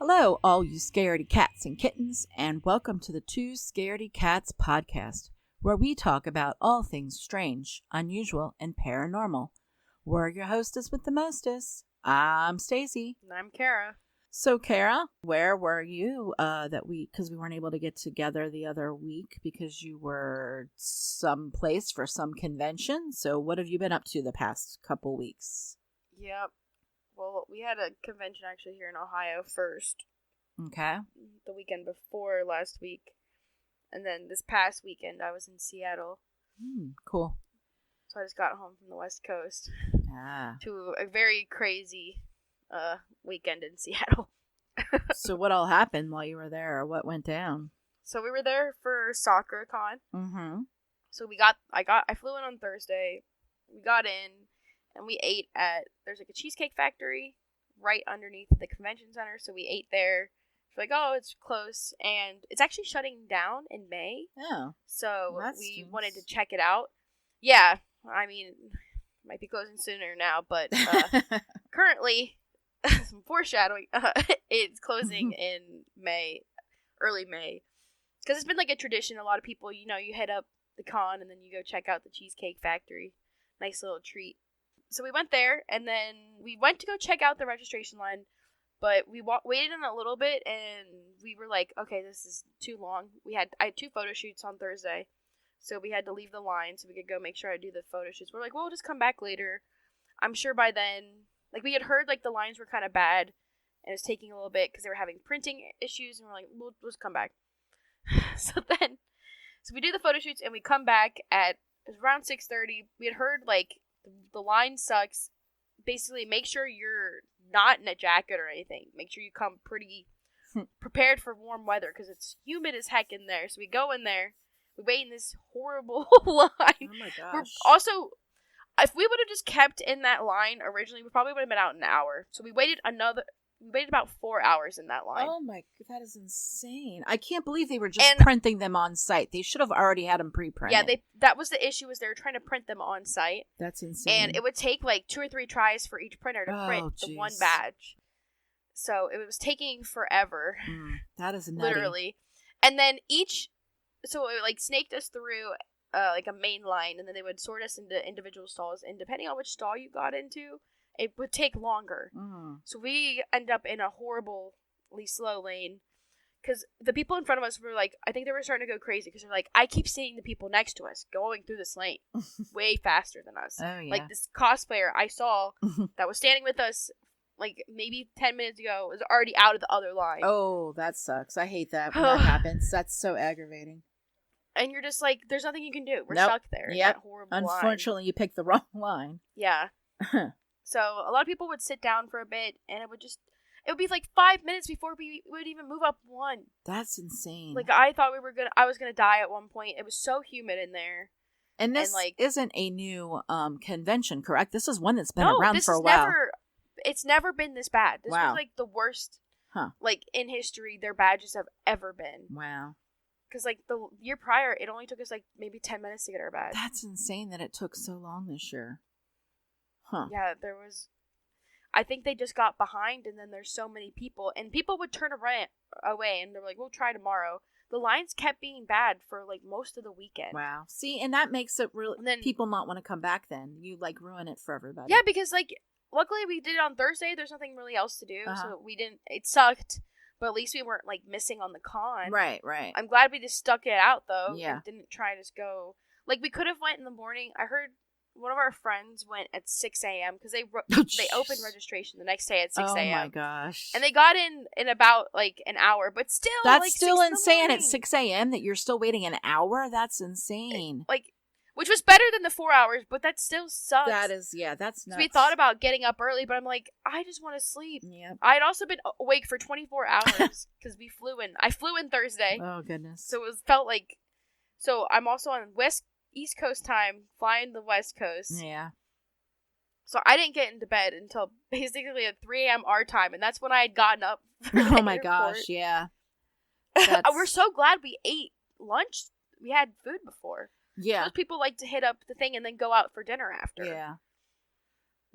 Hello, all you scaredy cats and kittens, and welcome to the Two Scaredy Cats podcast, where we talk about all things strange, unusual, and paranormal. We're your hostess with the mostest. I'm Stacy. And I'm Kara. So, Kara, where were you because we weren't able to get together the other week because you were someplace for some convention? So, what have you been up to the past couple weeks? Yep. Well, we had a convention actually here in Ohio first. Okay. The weekend before last week. And then this past weekend I was in Seattle. Cool. So I just got home from the West Coast. To a very crazy weekend in Seattle. So what all happened while you were there? Or what went down? So we were there for SoccerCon. Mm-hmm. So I flew in on Thursday. We got in. And we ate there's like a cheesecake factory right underneath the convention center. So we ate there. We're like, oh, it's close. And it's actually shutting down in May. Oh. So we wanted to check it out. Yeah. I mean, might be closing sooner now. But currently, some foreshadowing, it's closing in May, early May. Because it's been like a tradition. A lot of people, you hit up the con and then you go check out the cheesecake factory. Nice little treat. So we went there, and then we went to go check out the registration line, but we waited in a little bit, and we were like, okay, this is too long. I had 2 photo shoots on Thursday, so we had to leave the line so we could go make sure I do the photo shoots. We're like, well, we'll just come back later. I'm sure by then, like, we had heard, like, the lines were kind of bad, and it was taking a little bit because they were having printing issues, and we're like, we'll just come back. So we do the photo shoots, and we come back it was around 6:30. We had heard, like, the line sucks. Basically, make sure you're not in a jacket or anything. Make sure you come pretty prepared for warm weather because it's humid as heck in there. So we go in there. We wait in this horrible line. Oh my gosh. If we would have just kept in that line originally, we probably would have been out in an hour. So we waited about 4 hours in that line. Oh my, that is insane. I can't believe they were just printing them on site. They should have already had them pre-printed. Yeah, that was the issue, was they were trying to print them on site. That's insane. And it would take like 2 or 3 tries for each printer to print the one badge. So it was taking forever. That is nutty. Literally. And then so it like snaked us through like a main line, and then they would sort us into individual stalls, and depending on which stall you got into, it would take longer. So we end up in a horribly slow lane because the people in front of us were like, I think they were starting to go crazy because they're like, I keep seeing the people next to us going through this lane way faster than us. Oh, yeah. Like this cosplayer I saw that was standing with us like maybe 10 minutes ago was already out of the other line. Oh, that sucks. I hate that when that happens. That's so aggravating. And you're just like, there's nothing you can do. We're stuck there in that horrible Unfortunately, you picked the wrong line. Yeah. So a lot of people would sit down for a bit, and it would be like 5 minutes before we would even move up one. That's insane. Like I thought I was gonna die at one point. It was so humid in there. And this isn't a new convention, correct? This is one that's been around for a while. It's never been this bad. This was like the worst, like in history, their badges have ever been. Wow. Because like the year prior, it only took us like maybe 10 minutes to get our badge. That's insane that it took so long this year. Yeah, I think they just got behind, and then there's so many people, and people would turn away, and they're like, we'll try tomorrow. The lines kept being bad for like most of the weekend. Wow. See, and that makes it really, people not want to come back then. You like ruin it for everybody. Yeah, because like, luckily we did it on Thursday. There's nothing really else to do, so it sucked, but at least we weren't like missing on the con. Right. I'm glad we just stuck it out though. Yeah. And didn't try to just go, like we could have went in the morning. I heard one of our friends went at 6 a.m. because they opened registration the next day at 6 a.m. Oh my gosh. And they got in about like an hour, but still. That's like, still insane at 6 a.m. that you're still waiting an hour? That's insane. Which was better than the 4 hours, but that still sucks. That is, that's nuts. So we thought about getting up early, but I'm like, I just want to sleep. Yep. I had also been awake for 24 hours because I flew in Thursday. Oh, goodness. So so I'm also on East Coast time, flying the West Coast. Yeah. So I didn't get into bed until basically at 3 a.m. our time, and that's when I had gotten up. Oh my gosh, yeah. We're so glad we ate lunch. We had food before. Yeah. Most people like to hit up the thing and then go out for dinner after. Yeah.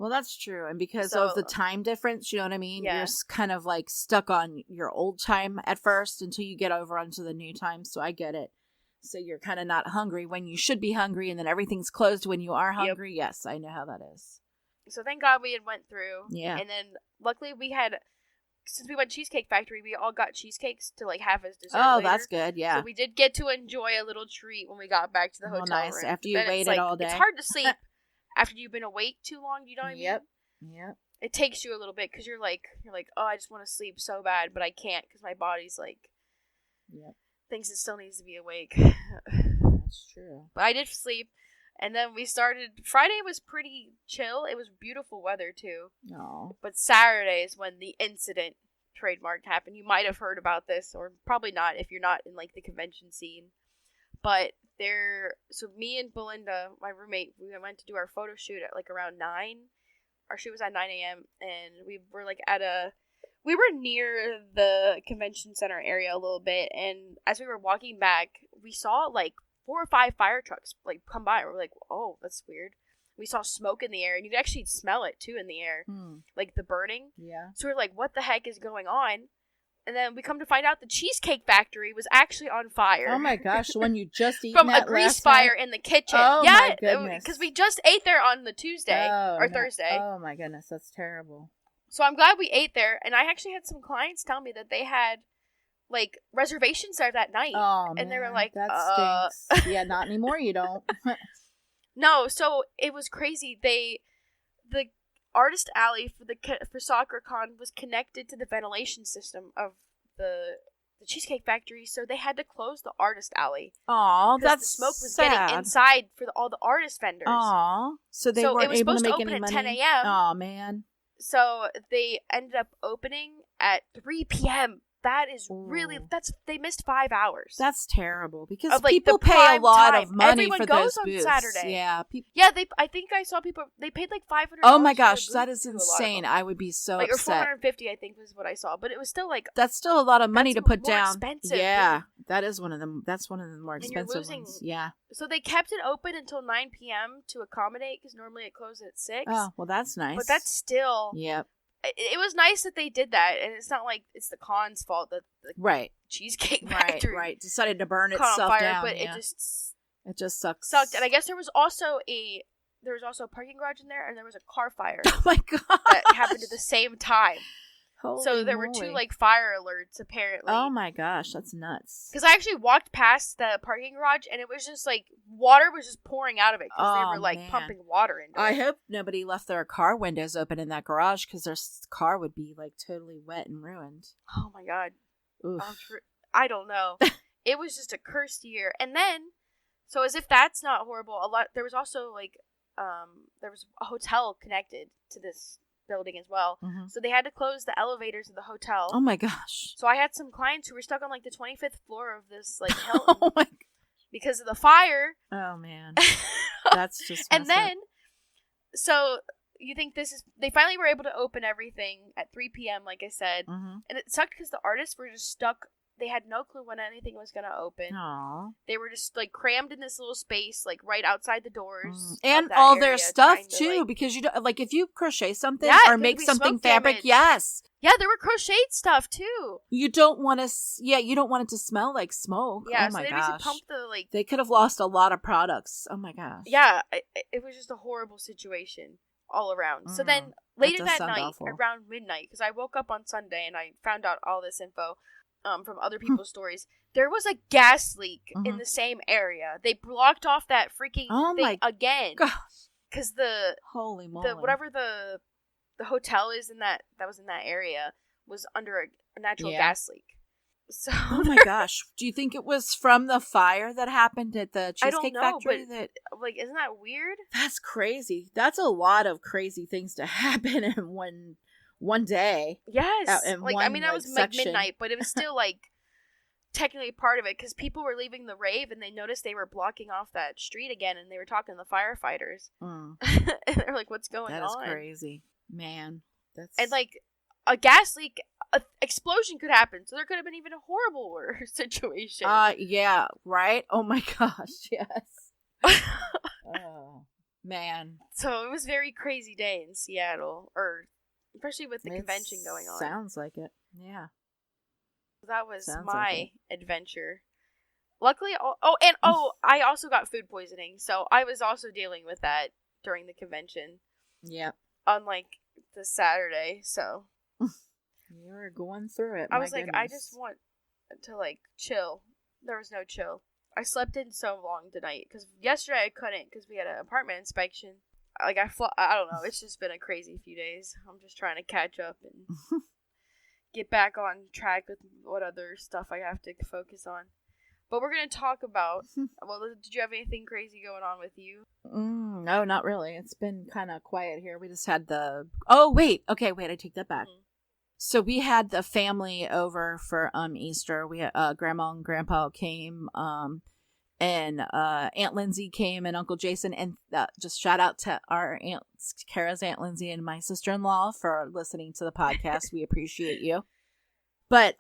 Well, that's true. And because of the time difference, you know what I mean? Yeah. You're kind of like stuck on your old time at first until you get over onto the new time. So I get it. So you're kind of not hungry when you should be hungry, and then everything's closed when you are hungry. Yep. Yes, I know how that is. So thank God we had went through. Yeah. And then luckily we had, since we went Cheesecake Factory, we all got cheesecakes to like have as dessert. Oh, later. That's good. Yeah. So we did get to enjoy a little treat when we got back to the hotel nice. room. After you waited all day. It's hard to sleep after you've been awake too long. You know what I mean? Yep. It takes you a little bit because you're like, oh, I just want to sleep so bad, but I can't because my body's like, thinks it still needs to be awake. That's true. But I did sleep, and then we started. Friday was pretty chill. It was beautiful weather too. No. But Saturday is when the incident trademark happened. You might have heard about this, or probably not if you're not in like the convention scene. But so me and Belinda, my roommate, we went to do our photo shoot at like around 9. Our shoot was at 9 a.m. and we were like we were near the convention center area a little bit, and as we were walking back, we saw like 4 or 5 fire trucks like come by. We're like, oh, that's weird. We saw smoke in the air, and you could actually smell it too in the air, like the burning. Yeah. So we're like, what the heck is going on? And then we come to find out the Cheesecake Factory was actually on fire. Oh my gosh, the one you just eaten from at a grease last fire night? In the kitchen. Oh my goodness. Because we just ate there on the Tuesday or Thursday. Oh my goodness, that's terrible. So I'm glad we ate there, and I actually had some clients tell me that they had like reservations there that night. Oh man, and they were like, that stinks. Yeah, not anymore. You don't. No, so it was crazy. The artist alley for SoccerCon was connected to the ventilation system of the Cheesecake Factory, so they had to close the artist alley. Aw, that's the smoke was sad. getting inside for all the artist vendors. Aw, so they weren't able to make any money. It was supposed to open at 10 a.m. Aw, man. So they ended up opening at 3 p.m. That is really they missed 5 hours. That's terrible because of, like, people pay a lot of money Everyone for goes those on booths. Saturday. Yeah, I think I saw people. They paid like $500. Oh my gosh, that is insane! I would be so like, upset. Or $450, I think was what I saw, but it was still like that's still a lot of money to put down. Expensive. Yeah, that is one of them. That's one of the more expensive ones. Yeah. So they kept it open until 9 p.m. to accommodate because normally it closes at 6. Oh well, that's nice. But that's still. Yep. It was nice that they did that, and it's not like it's the con's fault that the Cheesecake Factory decided to burn caught itself on fire, down. but yeah. it just sucks. And I guess there was also a parking garage in there, and there was a car fire. Oh my god! That happened at the same time. Holy so there were 2 like fire alerts apparently. Oh my gosh, that's nuts. Because I actually walked past the parking garage, and it was just like water was just pouring out of it because they were like pumping water into it. I hope nobody left their car windows open in that garage because their car would be like totally wet and ruined. Oh my god. Oof. I don't know. It was just a cursed year. And then, so as if that's not horrible, there was also like there was a hotel connected to this building as well. Mm-hmm. So they had to close the elevators of the hotel. Oh my gosh. So I had some clients who were stuck on like the 25th floor of this like Hilton oh my because of the fire. Oh man. That's just and then so you think they finally were able to open everything at 3 p.m. like I said. Mm-hmm. And it sucked because the artists were just stuck. They had no clue when anything was going to open. Aww. They were just like crammed in this little space, like right outside the doors. And all their stuff too, because you don't, like if you crochet something or make something fabric, yes. Yeah, there were crocheted stuff too. You don't want to, you don't want it to smell like smoke. Yeah, oh my so gosh. Pumped the like. They could have lost a lot of products. Oh my gosh. Yeah, it was just a horrible situation all around. So then later that night, around midnight, because I woke up on Sunday and I found out all this info. From other people's stories, there was a gas leak in the same area. They blocked off that freaking thing again because holy moly, whatever the hotel is that was in that area was under a natural gas leak. So oh my gosh, do you think it was from the fire that happened at the Cheesecake Factory? But like, isn't that weird? That's crazy. That's a lot of crazy things to happen in one day. Yes. Like, I mean, that was like midnight, but it was still like technically part of it because people were leaving the rave and they noticed they were blocking off that street again and they were talking to the firefighters. And they're like, what's going on? That is crazy. Man. And like a gas leak, an explosion could happen. So there could have been even a horrible situation. Yeah, right? Oh my gosh, yes. Oh. Man. So it was a very crazy day in Seattle, or especially with the convention going on. Sounds like it. Yeah. That was Sounds my like adventure. Luckily, I also got food poisoning, so I was also dealing with that during the convention. Yep. Unlike the Saturday, so. You were going through it. I was like, I just want to, like, chill. There was no chill. I slept in so long tonight, because yesterday I couldn't, because we had an apartment inspection. Like, I don't know, it's just been a crazy few days. I'm just trying to catch up and get back on track with what other stuff I have to focus on. But we're going to talk about, well, did you have anything crazy going on with you? No, not really. It's been kind of quiet here. We just had I take that back. So we had the family over for Easter. We had Grandma and Grandpa came, and Aunt Lindsay came, and Uncle Jason, and just shout out to our Aunt Kara's Aunt Lindsay and my sister-in-law for listening to the podcast. We appreciate you. But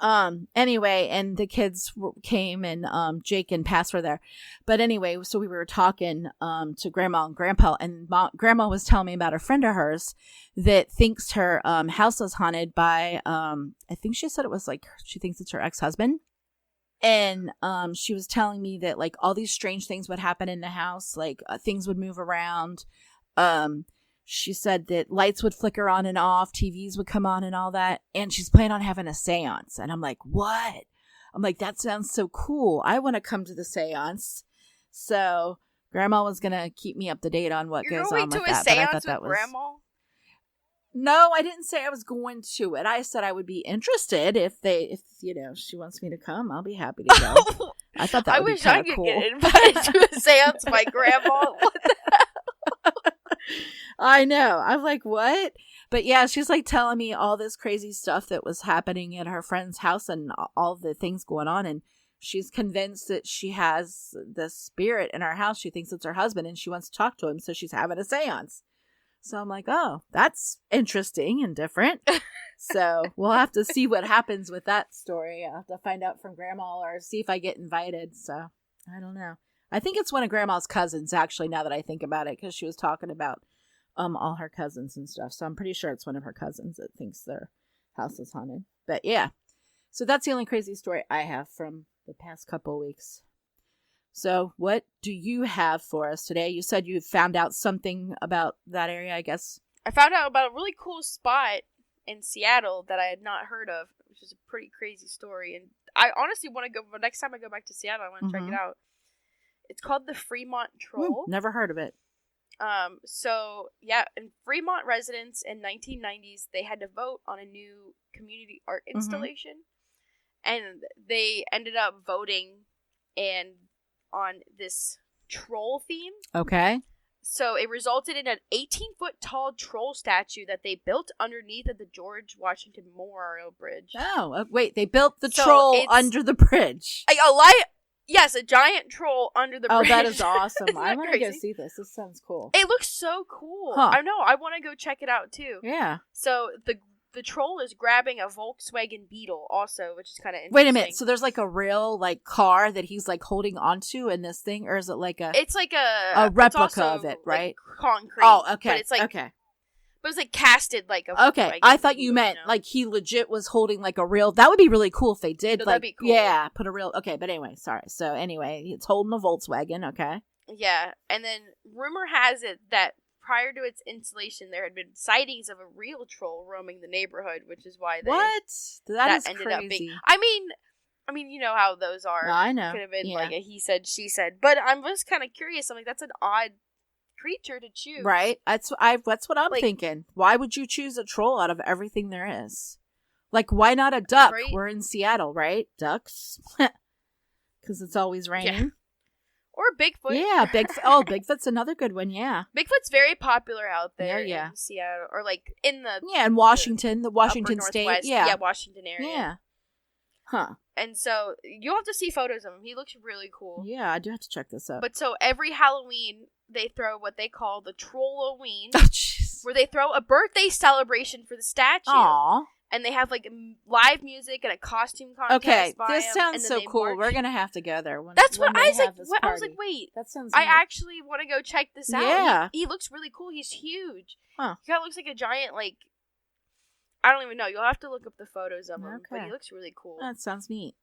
anyway, and the kids came, and Jake and Pass were there. But anyway, so we were talking to Grandma and Grandpa, and Grandma was telling me about a friend of hers that thinks her house is haunted by, I think she said it was like, she thinks it's her ex-husband. And she was telling me that like all these strange things would happen in the house, like things would move around. She said that lights would flicker on and off, TVs would come on and all that. And she's planning on having a seance. And I'm like, what? I'm like, that sounds so cool. I want to come to the seance. So Grandma was going to keep me up to date on what goes on with that. You're going to a seance with Grandma? No, I didn't say I was going to it. I said I would be interested if she wants me to come. I'll be happy to go. I thought that would be kind of cool. I wish I could get invited to a seance by Grandma. What the hell? I know. I'm like, what? But yeah, she's like telling me all this crazy stuff that was happening at her friend's house and all the things going on. And she's convinced that she has the spirit in her house. She thinks it's her husband and she wants to talk to him. So she's having a seance. So I'm like, oh, that's interesting and different. So we'll have to see what happens with that story. I'll have to find out from Grandma or see if I get invited. So I don't know. I think it's one of Grandma's cousins, actually, now that I think about it, because she was talking about all her cousins and stuff. So I'm pretty sure it's one of her cousins that thinks their house is haunted. But yeah. So that's the only crazy story I have from the past couple of weeks. So what do you have for us today? You said you found out something about that area, I guess. I found out about a really cool spot in Seattle that I had not heard of, which is a pretty crazy story. And I honestly want to go, but next time I go back to Seattle, I want to check it out. It's called the Freemont Troll. Never heard of it. So yeah, in Fremont residents in 1990s, they had to vote on a new community art installation, and they ended up voting on this troll theme. Okay. So it resulted in an 18-foot tall troll statue that they built underneath of the George Washington Memorial Bridge. Oh, wait, they built the troll under the bridge. Yes, a giant troll under the bridge. Oh, that is awesome. I want to go see this. This sounds cool. It looks so cool. Huh. I know. I want to go check it out, too. Yeah. So the troll is grabbing a Volkswagen Beetle also, which is kind of interesting. Wait a minute. So there's like a real like car that he's like holding onto in this thing, or is it like It's like a replica of it, right? Like concrete. Oh, okay. But it's like But it's like casted like a Okay, I thought you meant like he legit was holding like a real. That would be really cool if they did. No, like, that'd be cool. Yeah, put a real. Okay, but anyway, sorry. So anyway, it's holding a Volkswagen. Okay. Yeah, and then rumor has it that prior to its installation, there had been sightings of a real troll roaming the neighborhood, which is why that is ended crazy. up being. I mean, you know how those are. I know. Could have been like a he said, she said. But I'm just kind of curious. I'm like, that's an odd creature to choose, right? That's what I'm thinking. Why would you choose a troll out of everything there is? Like, why not a duck? Right? We're in Seattle, right? Ducks, because it's always raining. Yeah. Or Bigfoot. Yeah, Bigfoot's another good one. Yeah, Bigfoot's very popular out there. Yeah. In Seattle, or like in in Washington, the Washington State. Yeah, Washington area. Yeah. Huh. And so you'll have to see photos of him. He looks really cool. Yeah, I do have to check this out. But so every Halloween, they throw what they call the Trolloween, oh, jeez. where they throw a birthday celebration for the statue. Aww. and they have like live music and a costume contest. Okay, by this them, sounds so cool. march. We're gonna have to go there. That's what I was like. I was like, wait, that sounds. I neat. actually want to go check this out. Yeah, he looks really cool. He's huge. Huh. He kind of looks like a giant, like, I don't even know. You'll have to look up the photos of him, but he looks really cool. That sounds neat.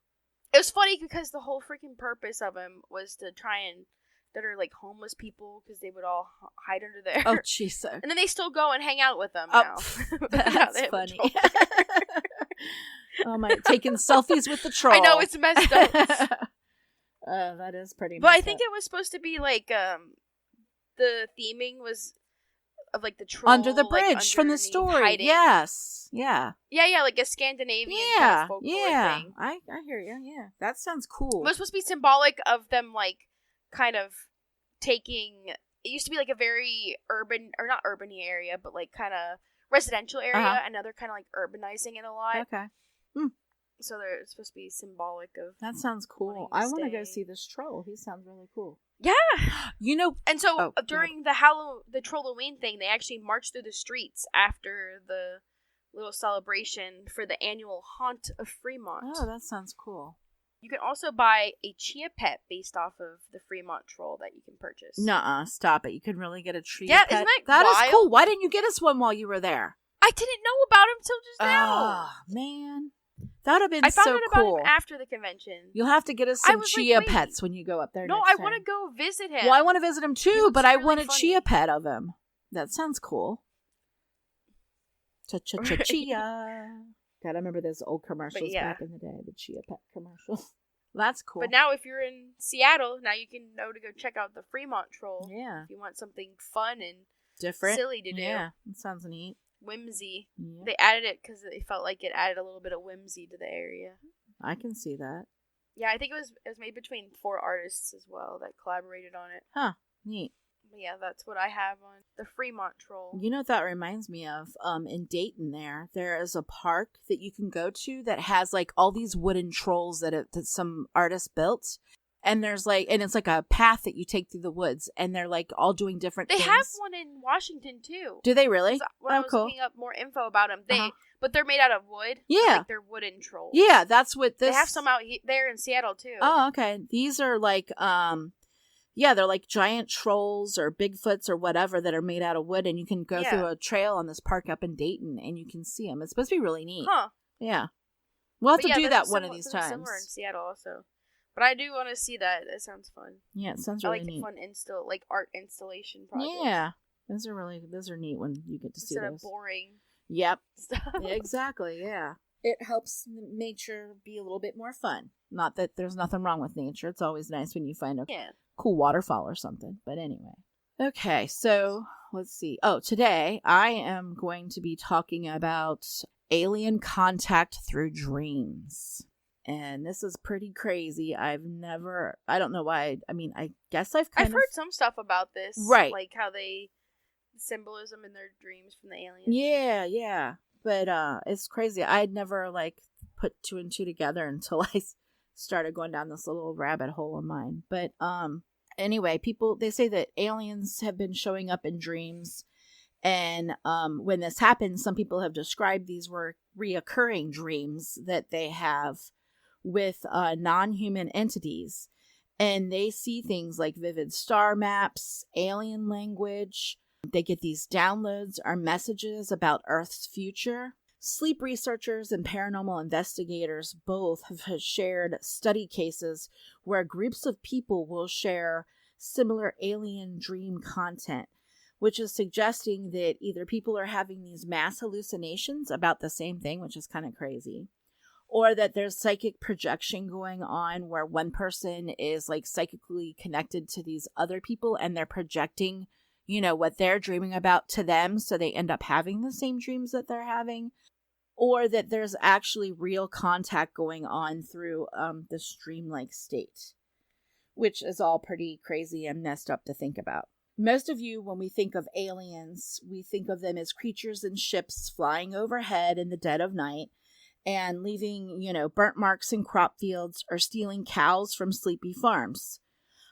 It was funny because the whole freaking purpose of him was to try and that are like homeless people because they would all hide under there. Oh, jeez. And then they still go and hang out with them Oh, now. That's funny. Oh my! Taking selfies with the troll. I know, it's messed up. That is pretty. But I think it was supposed to be like the theming was of like the troll under the bridge like, from the story. Hiding. Yes. Yeah. Yeah, like a Scandinavian kind of folklore thing. I hear you. Yeah, that sounds cool. It was supposed to be symbolic of them like kind of taking. It used to be like a very urban, or not urban area, but like kind of residential area, and now they're kind of like urbanizing it a lot. Okay. So they're supposed to be symbolic of. That sounds cool. I want to go see this troll. He sounds really cool. Yeah. You know, and so during the Trolloween thing, they actually marched through the streets after the little celebration for the annual haunt of Fremont. Oh, that sounds cool. You can also buy a chia pet based off of the Freemont Troll that you can purchase. Nuh-uh, stop it. You can really get a chia pet. Isn't that wild? is cool. Why didn't you get us one while you were there? I didn't know about him till just now. Oh, man. That would have been I found so out cool. about him after the convention. You'll have to get us some chia pets when you go up there No, next I time. want to go visit him. Well, I want to visit him too, but I really want a funny. chia pet of him. That sounds cool. Chia. God, I remember those old commercials back in the day, the chia pet commercials. That's cool. But now if you're in Seattle, now you can know to go check out the Fremont Troll. Yeah. If you want something fun and different, silly to do. Yeah, that sounds neat. Whimsy. Yeah. They added it because they felt like it added a little bit of whimsy to the area. I can see that. Yeah, I think it was made between 4 artists as well that collaborated on it. Huh. Neat. But yeah, that's what I have on the Fremont Troll. You know what that reminds me of? In Dayton there is a park that you can go to that has like all these wooden trolls that some artist built. And there's and it's like a path that you take through the woods, and they're like all doing different things. They have one in Washington too. Do they really? When I was looking up more info about them, but they're made out of wood. Yeah, like they're wooden trolls. Yeah, that's what this. They have some out there in Seattle too. Oh, okay. These are like they're like giant trolls or Bigfoots or whatever that are made out of wood, and you can go through a trail on this park up in Dayton, and you can see them. It's supposed to be really neat. Huh? Yeah, we'll have to do that one of these times. Somewhere in Seattle also. But I do want to see that. It sounds fun. Yeah, it sounds really neat. I like fun art installation projects. Yeah, those are neat when you get to see those. Instead of boring. Yep. Stuff. Exactly. Yeah. It helps nature be a little bit more fun. Not that there's nothing wrong with nature. It's always nice when you find a cool waterfall or something. But anyway. Okay, so let's see. Oh, today I am going to be talking about alien contact through dreams. And this is pretty crazy. I don't know why. I mean, I guess I've heard some stuff about this. Right. Like how symbolism in their dreams from the aliens. Yeah. But it's crazy. I'd never put 2 and 2 together until I started going down this little rabbit hole of mine. But anyway, they say that aliens have been showing up in dreams. And when this happens, some people have described these were reoccurring dreams that they have with non-human entities, and they see things like vivid star maps, alien language. They get these downloads or messages about Earth's future. Sleep researchers and paranormal investigators both have shared study cases where groups of people will share similar alien dream content, which is suggesting that either people are having these mass hallucinations about the same thing, which is kind of crazy, or that there's psychic projection going on where one person is psychically connected to these other people and they're projecting, what they're dreaming about to them. So they end up having the same dreams that they're having, or that there's actually real contact going on through this dreamlike state, which is all pretty crazy and messed up to think about. Most of you, when we think of aliens, we think of them as creatures in ships flying overhead in the dead of night and leaving, burnt marks in crop fields or stealing cows from sleepy farms.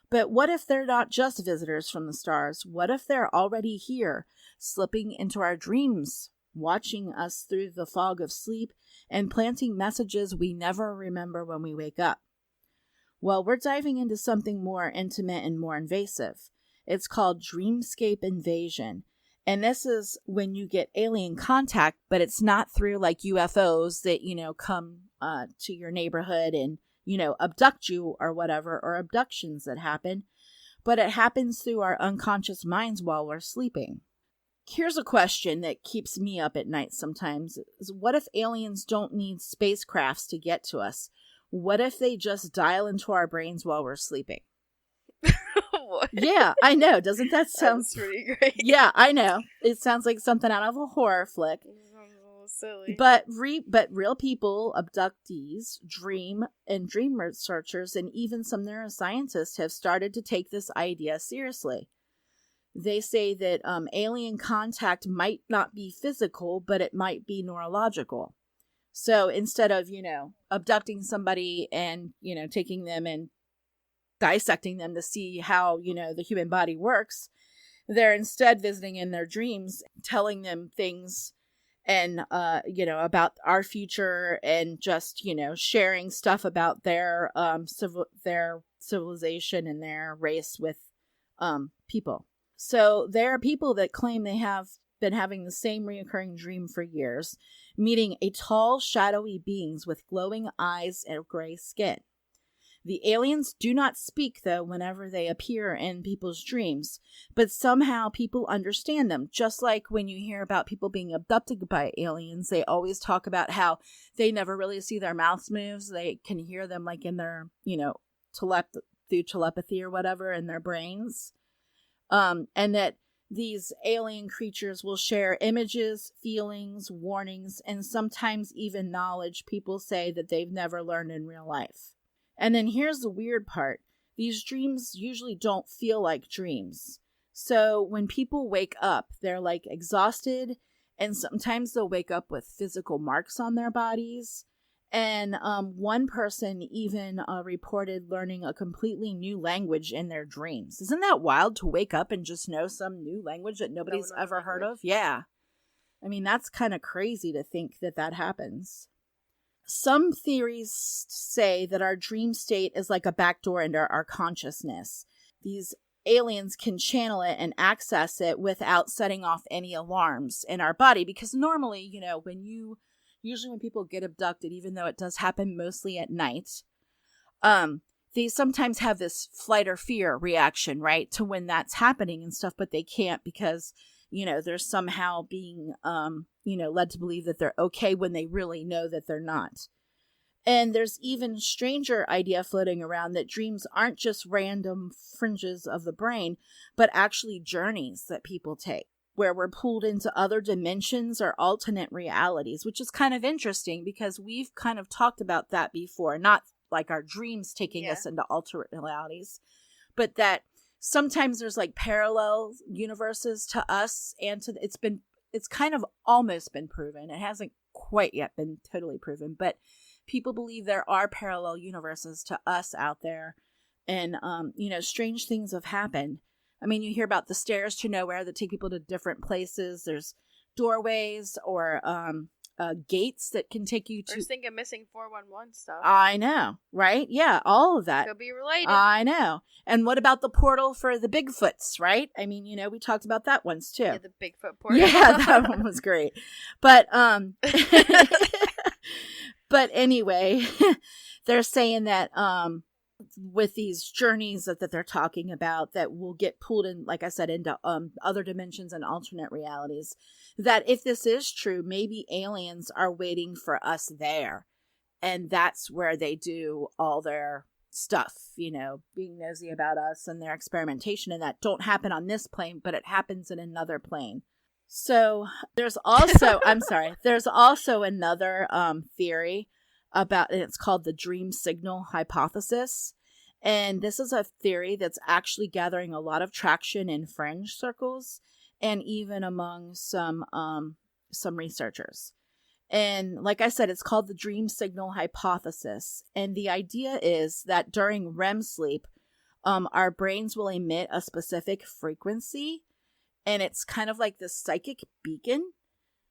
But what if they're not just visitors from the stars? What if they're already here, slipping into our dreams watching us through the fog of sleep and planting messages we never remember when we wake up. Well, we're diving into something more intimate and more invasive. It's called dreamscape invasion. And this is when you get alien contact, but it's not through like UFOs that, come to your neighborhood and, abduct you or whatever, or abductions that happen, but it happens through our unconscious minds while we're sleeping. Here's a question that keeps me up at night sometimes is, what if aliens don't need spacecrafts to get to us? What if they just dial into our brains while we're sleeping? What? Yeah, I know. Doesn't that sound pretty great? Yeah, I know. It sounds like something out of a horror flick. Silly. But real people, abductees, dream researchers, and even some neuroscientists have started to take this idea seriously. They say that alien contact might not be physical, but it might be neurological. So instead of, abducting somebody and, taking them and dissecting them to see how, the human body works, they're instead visiting in their dreams, telling them things and, about our future and just, sharing stuff about their civilization and their race with people. So there are people that claim they have been having the same reoccurring dream for years, meeting a tall, shadowy beings with glowing eyes and gray skin. The aliens do not speak, though, whenever they appear in people's dreams, but somehow people understand them. Just like when you hear about people being abducted by aliens, they always talk about how they never really see their mouths move. They can hear them like in their, through telepathy or whatever in their brains. And that these alien creatures will share images, feelings, warnings, and sometimes even knowledge people say that they've never learned in real life. And then here's the weird part. These dreams usually don't feel like dreams. So when people wake up, they're like exhausted, and sometimes they'll wake up with physical marks on their bodies. And one person even reported learning a completely new language in their dreams. Isn't that wild to wake up and just know some new language that nobody's ever heard of? Yeah. I mean, that's kind of crazy to think that happens. Some theories say that our dream state is like a backdoor into our consciousness. These aliens can channel it and access it without setting off any alarms in our body. Because normally, usually when people get abducted, even though it does happen mostly at night, they sometimes have this flight or fear reaction, right, to when that's happening and stuff, but they can't because, they're somehow being, led to believe that they're okay when they really know that they're not. And there's even stranger idea floating around that dreams aren't just random fringes of the brain, but actually journeys that people take, where we're pulled into other dimensions or alternate realities, which is kind of interesting because we've kind of talked about that before, not like our dreams taking us into alternate realities, but that sometimes there's like parallel universes to us and to it's kind of almost been proven. It hasn't quite yet been totally proven, but people believe there are parallel universes to us out there, and strange things have happened. I mean, you hear about the stairs to nowhere that take people to different places. There's doorways or gates that can take you to... I was thinking missing 411 stuff. I know, right? Yeah, all of that. Could be related. I know. And what about the portal for the Bigfoots, right? I mean, we talked about that once, too. Yeah, the Bigfoot portal. Yeah, that one was great. But, but anyway, they're saying that with these journeys that they're talking about that will get pulled in, like I said, into other dimensions and alternate realities, that if this is true, maybe aliens are waiting for us there. And that's where they do all their stuff, being nosy about us and their experimentation, and that don't happen on this plane, but it happens in another plane. So there's also, there's also another theory about, and it's called the dream signal hypothesis. And this is a theory that's actually gathering a lot of traction in fringe circles and even among some researchers. And like I said, it's called the dream signal hypothesis. And the idea is that during REM sleep, our brains will emit a specific frequency. And it's kind of like this psychic beacon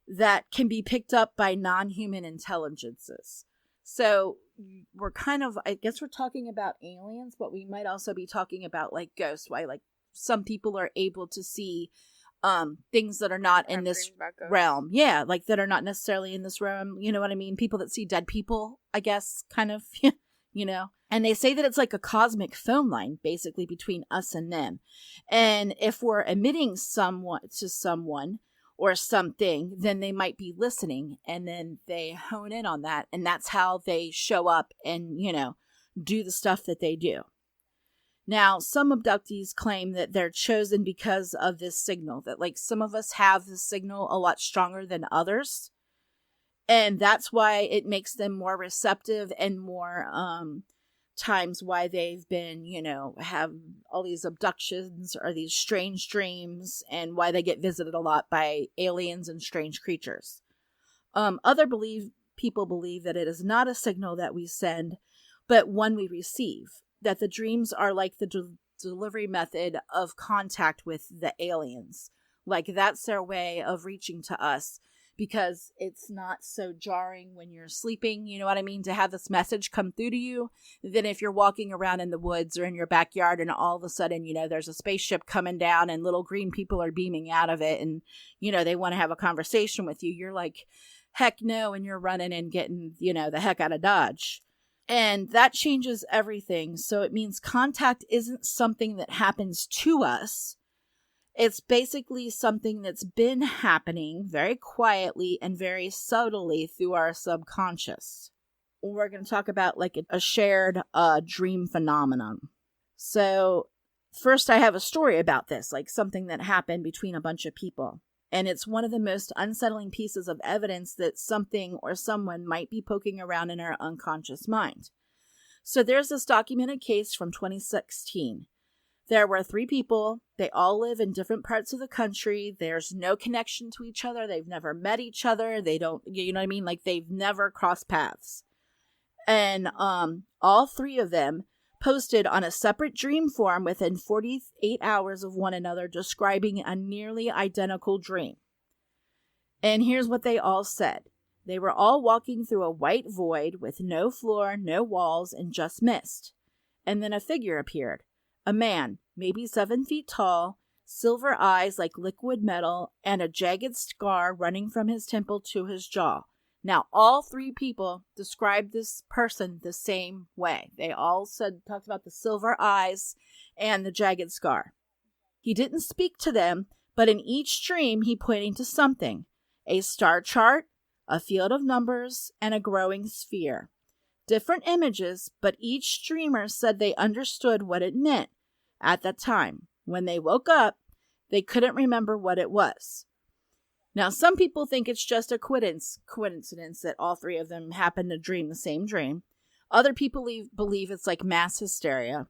that can be picked up by non-human intelligences. So we're kind of, I guess we're talking about aliens, but we might also be talking about like ghosts, why like some people are able to see things that are not in this realm. Yeah, like that are not necessarily in this realm. You know what I mean? People that see dead people, I guess, kind of, you know. And they say that it's like a cosmic phone line, basically, between us and them. And if we're emitting someone to someone or something, then they might be listening, and then they hone in on that, and that's how they show up and, you know, do the stuff that they do. Now, some abductees claim that they're chosen because of this signal, that like some of us have this signal a lot stronger than others. And that's why it makes them more receptive, and more times why they've been, you know, have all these abductions or these strange dreams, and why they get visited a lot by aliens and strange creatures. Other people believe that it is not a signal that we send, but one we receive. That the dreams are like the delivery method of contact with the aliens. Like that's their way of reaching to us, because it's not so jarring when you're sleeping, you know what I mean, to have this message come through to you, than if you're walking around in the woods or in your backyard and all of a sudden, you know, there's a spaceship coming down and little green people are beaming out of it, and, you know, they want to have a conversation with you. You're like, heck no, and you're running and getting, you know, the heck out of Dodge. And that changes everything. So it means contact isn't something that happens to us. It's basically something that's been happening very quietly and very subtly through our subconscious. We're going to talk about like a shared dream phenomenon. So first I have a story about this, like something that happened between a bunch of people. And it's one of the most unsettling pieces of evidence that something or someone might be poking around in our unconscious mind. So there's this documented case from 2016. There were 3 people. They all live in different parts of the country. There's no connection to each other. They've never met each other. They don't, you know what I mean? Like they've never crossed paths. And all 3 of them posted on a separate dream form within 48 hours of one another, describing a nearly identical dream. And here's what they all said. They were all walking through a white void with no floor, no walls, and just mist. And then a figure appeared. A man, maybe 7 feet tall, silver eyes like liquid metal, and a jagged scar running from his temple to his jaw. Now, all 3 people described this person the same way. They all talked about the silver eyes and the jagged scar. He didn't speak to them, but in each dream he pointed to something. A star chart, a field of numbers, and a growing sphere. Different images, but each dreamer said they understood what it meant at that time. When they woke up, they couldn't remember what it was. Now, some people think it's just a coincidence that all 3 of them happened to dream the same dream. Other people believe it's like mass hysteria.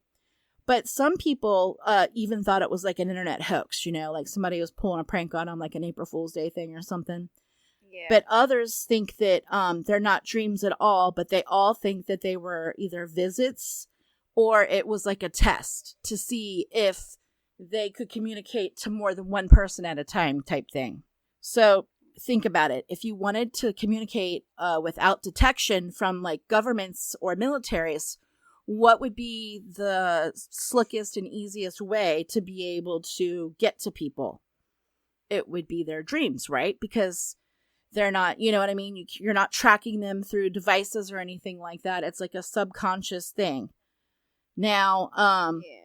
But some people even thought it was like an internet hoax, you know, like somebody was pulling a prank on them, like an April Fool's Day thing or something. Yeah. But others think that they're not dreams at all, but they all think that they were either visits or it was like a test to see if they could communicate to more than one person at a time type thing. So think about it. If you wanted to communicate without detection from like governments or militaries, what would be the slickest and easiest way to be able to get to people? It would be their dreams, right? Because they're not, you know what I mean? You're not tracking them through devices or anything like that. It's like a subconscious thing. Now,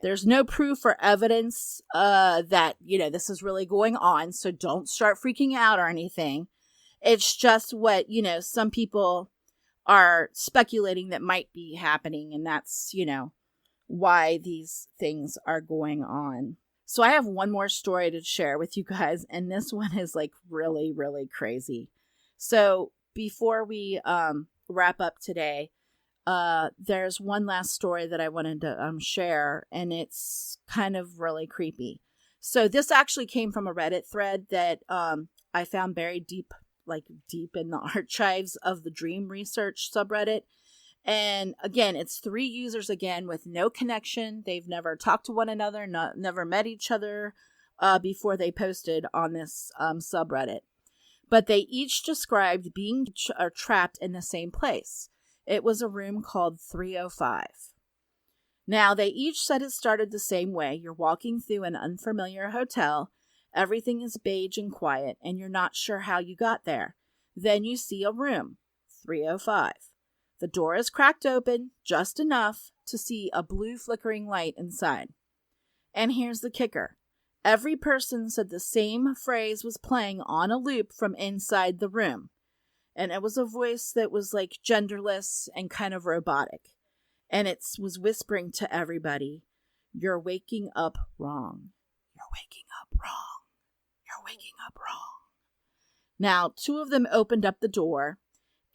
there's no proof or evidence that, you know, this is really going on. So don't start freaking out or anything. It's just what, you know, some people are speculating that might be happening. And that's, you know, why these things are going on. So I have one more story to share with you guys. And this one is like really, really crazy. So before we wrap up today, there's one last story that I wanted to share, and it's kind of really creepy. So this actually came from a Reddit thread that I found buried deep in the archives of the Dream Research subreddit. And again, it's 3 users again with no connection. They've never talked to one another, never met each other before they posted on this subreddit. but they each described being trapped in the same place. It was a room called 305. Now, they each said it started the same way. You're walking through an unfamiliar hotel. Everything is beige and quiet, and you're not sure how you got there. Then you see a room, 305. The door is cracked open, just enough to see a blue flickering light inside. And here's the kicker. Every person said the same phrase was playing on a loop from inside the room. And it was a voice that was like genderless and kind of robotic. And it was whispering to everybody, "You're waking up wrong. You're waking up wrong. You're waking up wrong." Now, two of them opened up the door,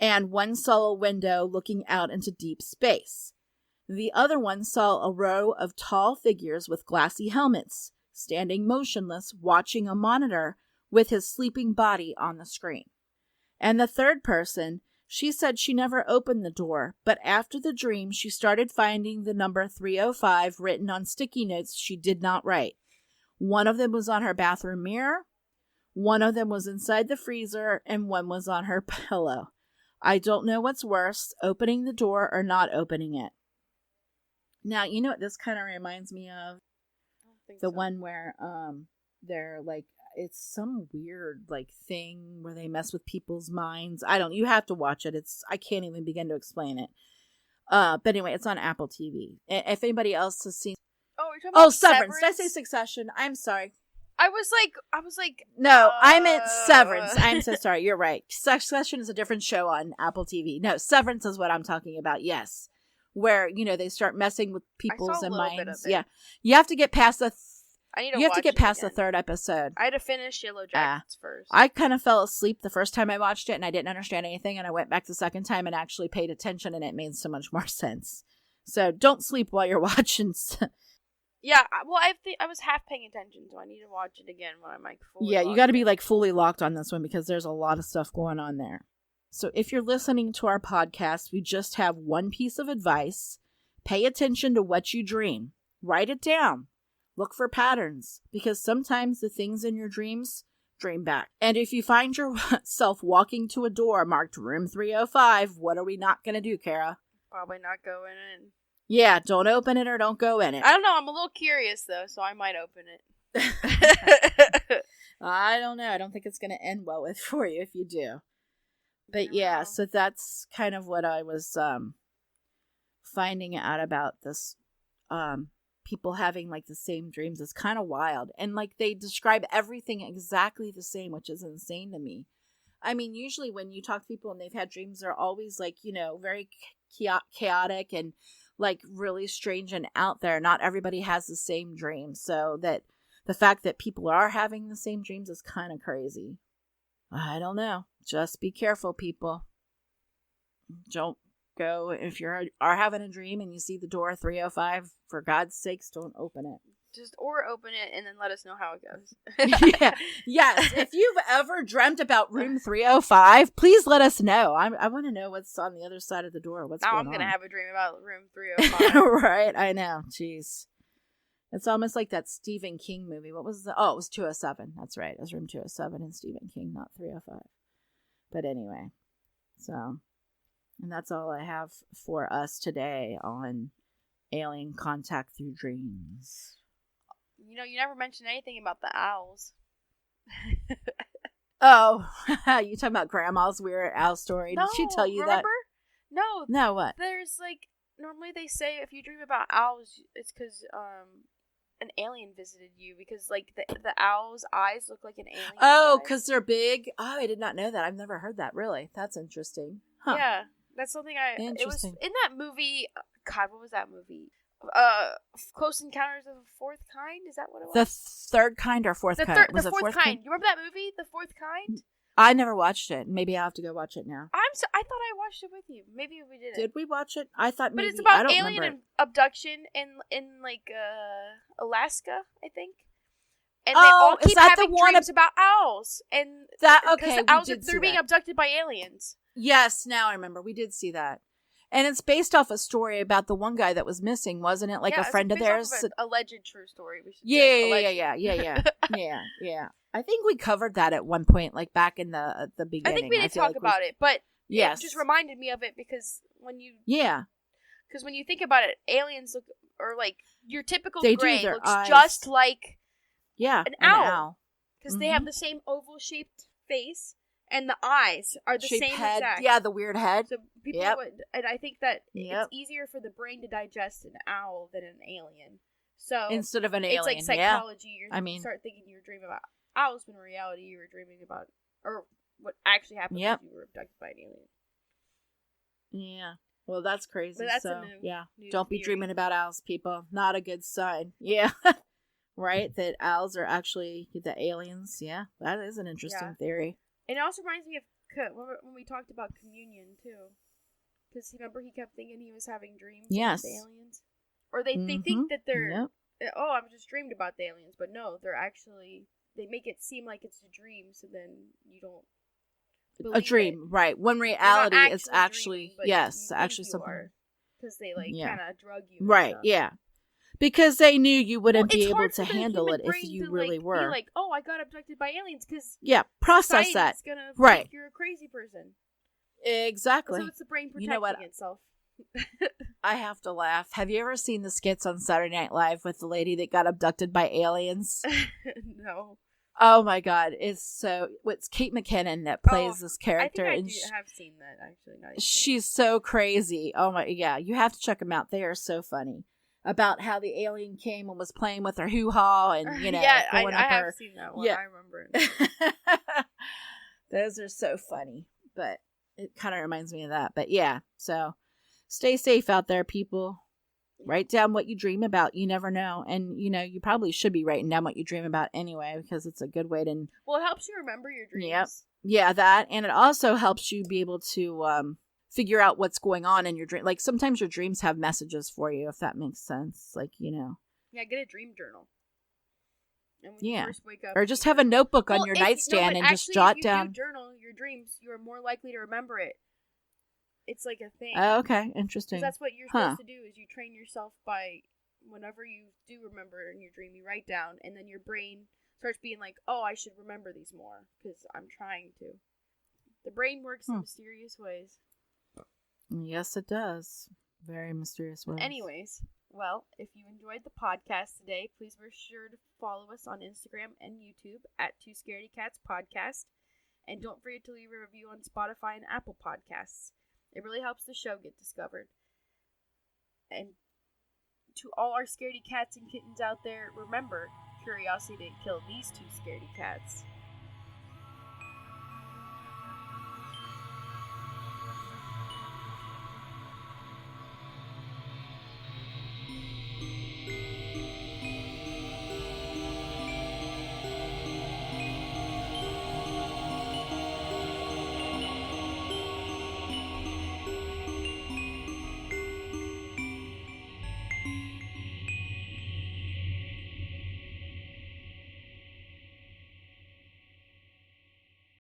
and one saw a window looking out into deep space. The other one saw a row of tall figures with glassy helmets, standing motionless, watching a monitor with his sleeping body on the screen. And the third person, she said she never opened the door, but after the dream, she started finding the number 305 written on sticky notes she did not write. One of them was on her bathroom mirror, one of them was inside the freezer, and one was on her pillow. I don't know what's worse, opening the door or not opening it. Now, you know what this kind of reminds me of? The one where they're like, it's some weird like thing where they mess with people's minds. You have to watch it. I can't even begin to explain it. But anyway, it's on Apple TV. If anybody else has seen. Oh, you're talking about Severance. Did I say Succession? I'm sorry. I was like. No, I meant Severance. I'm so sorry. You're right. Succession is a different show on Apple TV. No, Severance is what I'm talking about. Yes. Where, they start messing with people's minds. Yeah. You have to get past the third episode. I had to finish Yellow Jackets first. I kind of fell asleep the first time I watched it, and I didn't understand anything, and I went back the second time and actually paid attention, and it made so much more sense. So don't sleep while you're watching. Yeah, well, I was half paying attention, so I need to watch it again when I'm like fully Yeah, you got to be like fully locked on this one because there's a lot of stuff going on there. So if you're listening to our podcast, we just have one piece of advice. Pay attention to what you dream. Write it down. Look for patterns, because sometimes the things in your dreams dream back. And if you find yourself walking to a door marked room 305, what are we not going to do, Kara? Probably not go in. Yeah, don't open it or don't go in it. I don't know. I'm a little curious, though, so I might open it. I don't know. I don't think it's going to end well for you if you do. But yeah, so that's kind of what I was finding out about this. People having like the same dreams is kind of wild. And like they describe everything exactly the same, which is insane to me. I mean, usually when you talk to people and they've had dreams, they're always like, very chaotic and like really strange and out there. Not everybody has the same dreams. So that the fact that people are having the same dreams is kind of crazy. I don't know. Just be careful, people. Don't go if you are having a dream and you see the door 305. For God's sakes, don't open it. Or open it and then let us know how it goes. Yeah. Yes. If you've ever dreamt about room 305, please let us know. I want to know what's on the other side of the door. What's going on? Now I'm gonna have a dream about room 305. Right. I know. Jeez. It's almost like that Stephen King movie. What was it was 207. That's right. It was room 207 in Stephen King, not 305. But anyway, and that's all I have for us today on alien contact through dreams. You never mentioned anything about the owls. Oh, you talking about Grandma's weird owl story? Did she tell you remember? that? No, what? There's like, normally they say if you dream about owls, it's because an alien visited you, because like the owl's eyes look like an alien. Oh, because they're big? Oh, I did not know that. I've never heard that. Really? That's interesting. Huh. Yeah, that's something Interesting. It was in that movie. God, what was that movie? Close Encounters of the Fourth Kind? Is that what it was? The third kind or fourth kind? The fourth kind. You remember that movie, The Fourth Kind? I never watched it. Maybe I'll have to go watch it now. I thought I watched it with you. Maybe we did it. Did we watch it? I thought maybe. But it's about alien abduction in like Alaska, I think. And they all keep having dreams about owls, and because the owls they're being abducted by aliens. Yes, now I remember. We did see that. And it's based off a story about the one guy that was missing, wasn't it? Like a friend of theirs. Off of an alleged true story. Yeah. I think we covered that at one point, like back in the beginning. I think we did talk about it, but yes. It just reminded me of it because when you think about it, aliens look, or like your typical gray looks eyes. Just like an owl. Because they have the same oval shaped face and the eyes are the same head. Exact. Yeah, the weird head. So people would, and I think that it's easier for the brain to digest an owl than an alien. So instead of an alien, it's like psychology. Yeah. You start thinking you're dreaming about owls, when in reality you were dreaming about, or what actually happened was you were abducted by an alien. Yeah. Well, that's crazy. But that's so, new don't be dreaming about owls, people. Not a good sign. Yeah. Right? That owls are actually the aliens. Yeah. That is an interesting theory. And it also reminds me of when we talked about communion, too. Because remember he kept thinking he was having dreams about the aliens? Or they think that they're, I've just dreamed about the aliens. But no, they're actually, they make it seem like it's a dream, so then you don't believe a dream, it. Right. When reality it's actually, dreaming, yes, actually something. Because they kind of drug you. Right, yeah. Because they knew you wouldn't be able to handle it if you really were. Be like, oh, I got abducted by aliens, because process that. It's gonna think you're a crazy person. Exactly. So it's the brain protecting itself. I have to laugh. Have you ever seen the skits on Saturday Night Live with the lady that got abducted by aliens? No. Oh my God! It's Kate McKinnon that plays this character, I think I have seen that actually. She's so crazy. Oh my, yeah! You have to check them out. They are so funny. About how the alien came and was playing with her hoo-ha and, I have seen that one. I remember it. Those are so funny, but it kind of reminds me of that. But yeah, so stay safe out there, people. Write down what you dream about. You never know. And, you probably should be writing down what you dream about anyway, because it's a good way to... Well, it helps you remember your dreams. Yep. Yeah, that. And it also helps you be able to... figure out what's going on in your dream. Like, sometimes your dreams have messages for you, if that makes sense. Like, Yeah, get a dream journal. And when you first wake up, or just have a notebook on your nightstand and just jot down. If you journal your dreams, you are more likely to remember it. It's like a thing. Oh, okay. Interesting. 'Cause that's what you're supposed to do, is you train yourself by, whenever you do remember in your dream, you write down, and then your brain starts being like, oh, I should remember these more, because I'm trying to. The brain works in mysterious ways. Yes, it does. Very mysterious ways. Anyways, well, if you enjoyed the podcast today, please be sure to follow us on Instagram and YouTube at Two Scaredy Cats Podcast. And don't forget to leave a review on Spotify and Apple Podcasts. It really helps the show get discovered. And to all our scaredy cats and kittens out there, remember, curiosity didn't kill these two scaredy cats.